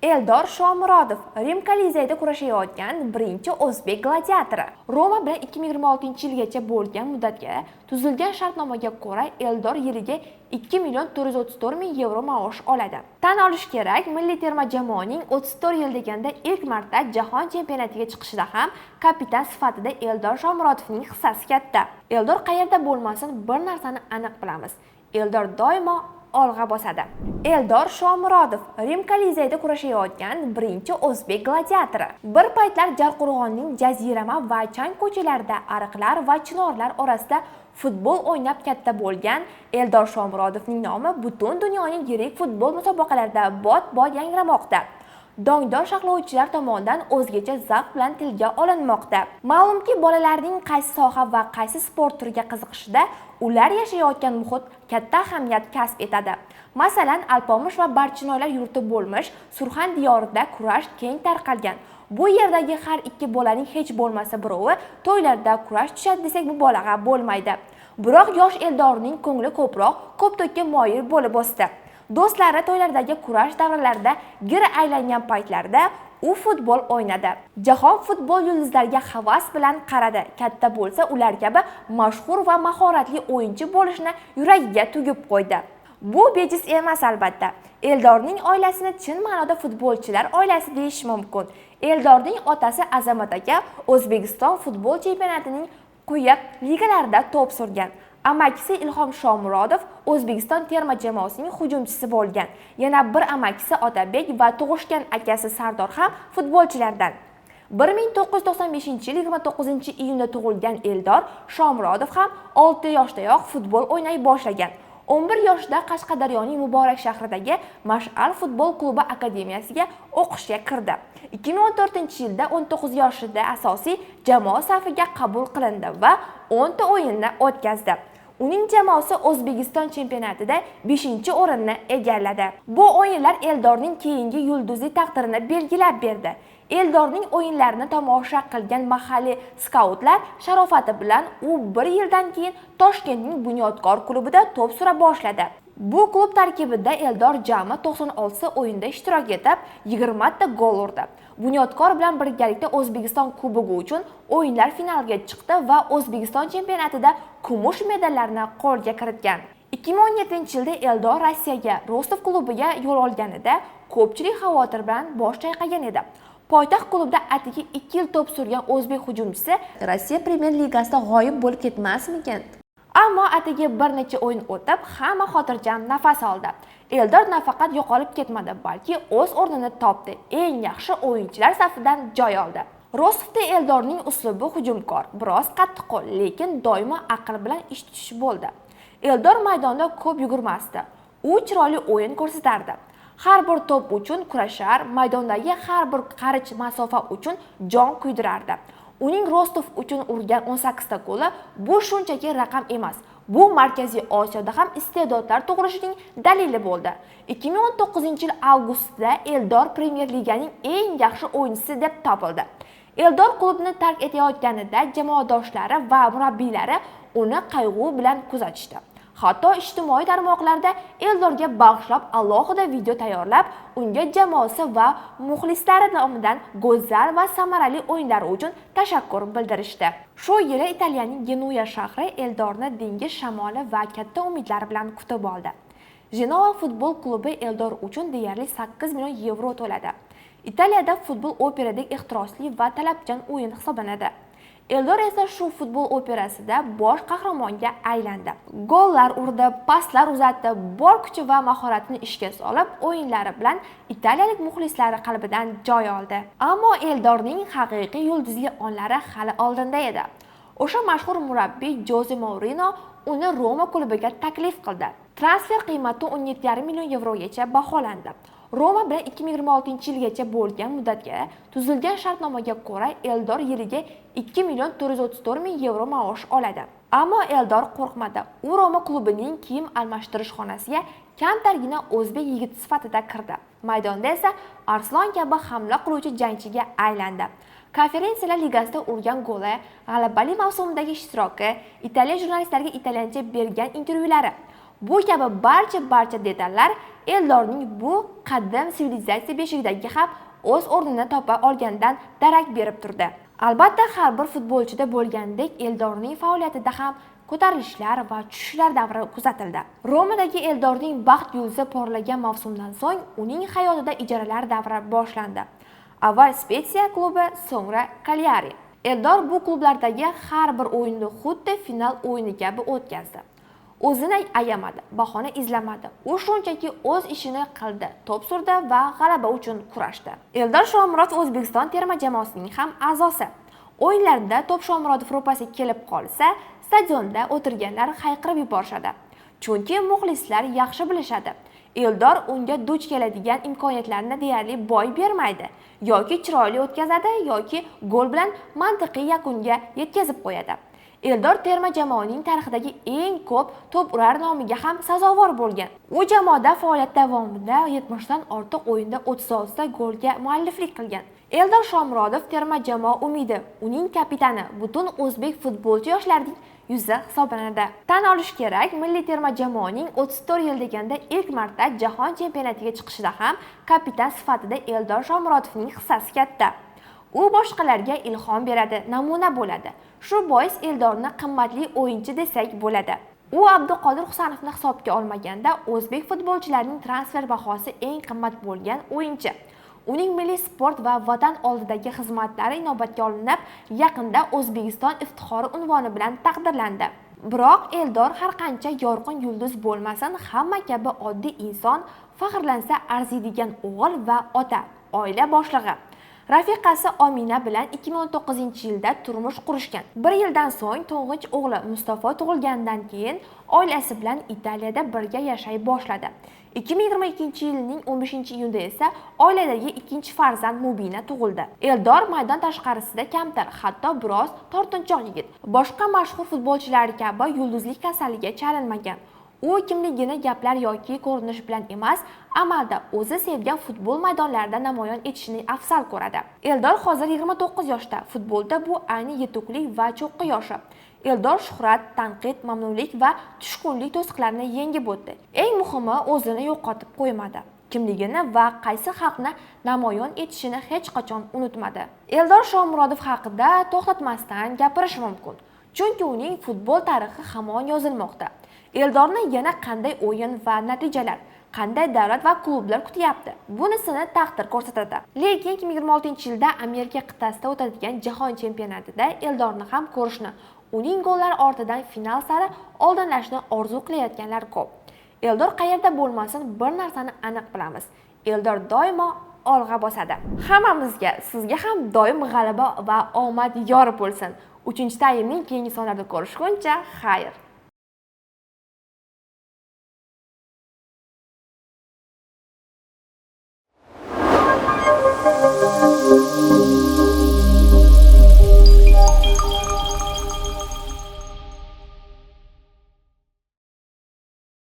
Eldor Shomurodov Rim Kolizeyida kurashayotgan birinchi o'zbek gladiatori. Roma bilan 2026-yilgacha bo'lgan muddatga tuzilgan shartnomaga ko'ra Eldor yiliga 2.434.000 yevro maosh oladi. Tan olish kerak, milliy terma jamoaning 34 yil deganda ilk marta jahon chempionatiga chiqishida ham kapitan sifatida Eldor Shomurodovning hissasi katta. Eldor qayerda bo'lmasin, bir narsani aniq bilamiz. Eldor doimo olg'a bosadi. Eldor Shomurodov Rim Kolizeyida kurashayotgan birinchi o'zbek gladiatori. Bir paytlar Jarqo'rg'onning jazirama va chang ko'chalarida ariqlar va chinorlar orasida futbol o'ynab katta bo'lgan Eldor Shomurodovning nomi butun dunyoning yirik futbol musobaqalarida bot-bot yangramoqda. Dongdor sharhlovchilar tomonidan o'zgacha zavq bilan tilga olinmoqda. Ma'lumki, bolalarning qaysi soha va qaysi sport turiga qiziqishida ular yashayotgan muhit katta ahamiyat kasb etadi. Masalan, Alpomish va Barchinoylar yurti bo'lmish Surxon diyorida kurash keng tarqalgan. Bu yerdagi har ikki bolaning hech bo'lmasa birovi to'ylarda kurash tushadi desak mubolag'a bo'lmaydi. Biroq yosh Eldorning ko'ngli ko'proq ko'ptokka moyil bo'lib o'sdi. Do'stlari to'ylardagi kurash davralarida gir aylangan paytlarida u futbol o'ynadi. Jahon futbol yulduzlariga havas bilan qaradi. Katta bo'lsa ular kabi mashhur va mahoratli o'yinchi bo'lishni yuragiga tugib qo'ydi. Bu bejiz emas albatta. Eldorning oilasini chin ma'noda futbolchilar oilasi deyish mumkin. Eldorning otasi Azamat aka O'zbekiston futbol chempionatining quyi ligalarida to'p surgan. Amakisi Ilhom Shomurodov O'zbekiston terma jamoasining hujumchisi bo'lgan. Yana bir amakisi Otabek va tug'ishgan akasi Sardor ham futbolchilardan. 1995-yil 29-iyunda tug'ilgan Eldor Shomurodov ham 6 yoshdayoq futbol o'ynay boshlagan. 11 yoshida Qashqadaryoning Muborak shahridagi Mash'al futbol klubi akademiyasiga o'qishga kirdi. 2014-yilda 19 yoshida asosiy jamoa safiga qabul qilindi va 10 ta o'yinni o'tkazdi. Uning jamoasi O'zbekiston chempionatida 5-o'rinni egalladi. Bu o'yinlar Eldorning keyingi yulduzli taqdirini belgilab berdi. Eldorning o'yinlarini tomosha qilgan mahalliy skautlar sharofati bilan u 1 yildan keyin Toshkentning Bunyodkor klubida to'p sura boshladi. Bu klub tarkibida Eldor jami 96 o'yinda ishtirok etib, 20 ta gol urdi. Bunyodkor bilan birgalikda O'zbekiston kubogi uchun o'yinlar finaliga chiqdi va O'zbekiston chempionatida kumush medallarni qo'lga kiritgan. 2017-yilda Eldor Rossiyaga Rostov klubiga yo'l olganida ko'pchilik xavotir bilan bosh chayqagan edi. Poytaxt klubida atigi 2 yil to'p surgan o'zbek hujumchisi Rossiya Premyer Ligasida g'oyib bo'lib ketmasmikan? Ammo atigi bir necha o'yin o'tib, hamma xotirjam nafas oldi. Eldor nafaqat yo'qolib ketmadi, balki o'z o'rnini topdi. Eng yaxshi o'yinchilar safidan joy oldi. Rostovda Eldorning uslubi hujumkor, biroz qattiqqo'l, lekin doimo aql bilan ish tutish bo'ldi. Eldor maydonda ko'p yugurmasdi. U chiroyli o'yin ko'rsatardi. Har bir to'p uchun kurashar, maydondagi har bir qarich masofa uchun jon kuydirardi. Uning Rostov uchun urgan 18 ta goli bu shunchaki raqam emas. Bu Markaziy Osiyoda ham iste'dodlar tug'ilishining dalili bo'ldi. 2019-yil avgustda Eldor Premyer Liganing eng yaxshi o'yinchisi deb topildi. Eldor klubni tark etayotganida jamoadoshlari va murabbiylari uni qayg'u bilan kuzatishdi. Hatto ijtimoiy tarmoqlarda Eldorga bag'ishlab alohida video tayyorlab, unga jamoasi va muxlislari nomidan go'zal va samarali o'yinlari uchun tashakkur bildirishdi. Shu yili Italiyaning Genuya shahri Eldorni dengiz shamoli va katta umidlar bilan kutib oldi. Genoa futbol klubi Eldor uchun deyarli 8 million yevro to'ladi. Italiyada futbol operadek ehtirosli va talabchan o'yin hisoblanadi. Eldor esa shu futbol operasida bosh qahramonga aylandi. Gollar urdi, paslar uzatdi, bor kuchi va mahoratini ishga solib, o'yinlari bilan italiyalik muxlislari qalbidan joy oldi. Ammo Eldorning haqiqiy yulduzli onlari hali oldinda edi. O'sha mashhur murabbiy Jose Mourinho uni Roma klubiga taklif qildi. Transfer qiymati 17,5 million yevrogacha baholandi. Roma bilan 2026-yilgacha bo'lgan muddatga tuzilgan shartnomaga ko'ra Eldor yiliga 2.434.000 yevro maosh oladi. Ammo Eldor qo'rqmadi. U Roma klubining kiyim almashtirish xonasiga kamtargina o'zbek yigiti sifatida kirdi. Maydonda esa Arslon kabi hamla qiluvchi jangchiga aylandi. Konferensiyalar ligasida urgan goli, g'alabali mavsumdagi ishtiroki, Italiya jurnalistlariga italyancha bergan intervyulari Bu kabi barcha detallar Eldorning bu qadim sivilizatsiya beshigidagi ham o'z o'rnini topa olganidan darak berib turdi. Albatta, har bir futbolchida bo'lgandek Eldorning faoliyatida ham ko'tarilishlar va tushishlar davri kuzatildi. Romadagi Eldorning baxt yulduzi porlagan mavsumdan so'ng uning hayotida ijaralar davri boshlandi. Avval Spezia klubi, so'ngra Cagliari. Eldor bu klublardagi har bir o'yinni xuddi final o'yini kabi o'tkazdi. O'zini ayamadi, bahona izlamadi. U shunchaki o'z ishini qildi, to'p surdi va g'alaba uchun kurashdi. Eldor Shomurodov O'zbekiston terma jamoasining ham a'zosi. O'yinlarda To'p Shomurodov ro'pasi kelib qolsa, stadionda o'tirganlar hayqirib yuborishadi. Chunki muxlislar yaxshi bilishadi. Eldor unga duch keladigan imkoniyatlarni deyarli boy bermaydi. Yoki chiroyli o'tkazadi, yoki gol bilan mantiqiy yakunga yetkazib qo'yadi. Eldor terma jamoaning tarixidagi eng ko'p to'p urar nomiga ham sazovor bo'lgan. U jamoada faoliyat davomida 70 dan ortiq o'yinda 36 ta golga mualliflik qilgan. Eldor Shomurodov terma jamoa umidi, uning kapitani, butun o'zbek futbolchi yoshlarining yuzi hisoblanadi. Tan olish kerak, milliy terma jamoaning 34 yil deganda ilk marta jahon chempionatiga chiqishida ham kapitan sifatida Eldor Shomurodovning hissasi katta. U boshqalarga ilhom beradi, namuna bo'ladi. Shu bois Eldorni qimmatli o'yinchi desak bo'ladi. U Abduqodir Husanovni hisobga olmaganda o'zbek futbolchilarining transfer bahosi eng qimmat bo'lgan o'yinchi. Uning milliy sport va vatan oldidagi xizmatlari inobatga olinib, yaqinda O'zbekiston iftixori unvoni bilan taqdirlandi. Biroq Eldor har qancha yorqin yulduz bo'lmasin, hamma kabi oddiy inson, faxrlansa arziydigan o'g'il va ota, oila boshlig'i. Rafiqasi Omina bilan 2019-yilda turmush qurishgan. 1 yildan so'ng to'ng'ich o'g'li Mustafa tug'ilgandan keyin oilasi bilan Italiyada birga yashay boshladi. 2022-yilning 15-iyunda esa oiladagi ikkinchi farzand Mubina tug'ildi. Eldor maydon tashqarisida kamtar, hatto biroz tortinchoq yigit. Boshqa mashhur futbolchilar kabi yulduzlik kasalligiga chalinmagan. U kimligini gaplar yoki ko'rinish bilan emas, amalda o'zi sevgan futbol maydonlarida namoyon etishni afzal ko'radi. Eldor hozir 29 yoshda. Futbolda bu ayni yetuklik va cho'qqi yoshi. Eldor shuhrat, tanqid, mamnunlik va tushkunlik to'siqlarini yengib o'tdi. Eng muhimi, o'zini yo'qotib qo'ymadi. Kimligini va qaysi xalqni namoyon etishini hech qachon unutmadi. Eldor Shomurodov haqida to'xtatmasdan gapirish mumkin. Chunki uning futbol tarixi hamon yozilmoqda. Eldorni yana qanday o'yin va natijalar, qanday davlat va klublar kutyapti? Bunisini taqdir ko'rsatadi. Lekin 2026-yilda Amerika qit'asida o'tadigan jahon chempionatida Eldorni ham ko'rishni, uning gollari ortidan final sari oldinlashni orzu qilayotganlar ko'p. Eldor qayerda bo'lmasin, bir narsani aniq bilamiz. Eldor doimo olg'a bosadi. Hammamizga, sizga ham doim g'alaba va omad yor bo'lsin. 3-taymning keyingi sonlarida ko'rishguncha, xayr.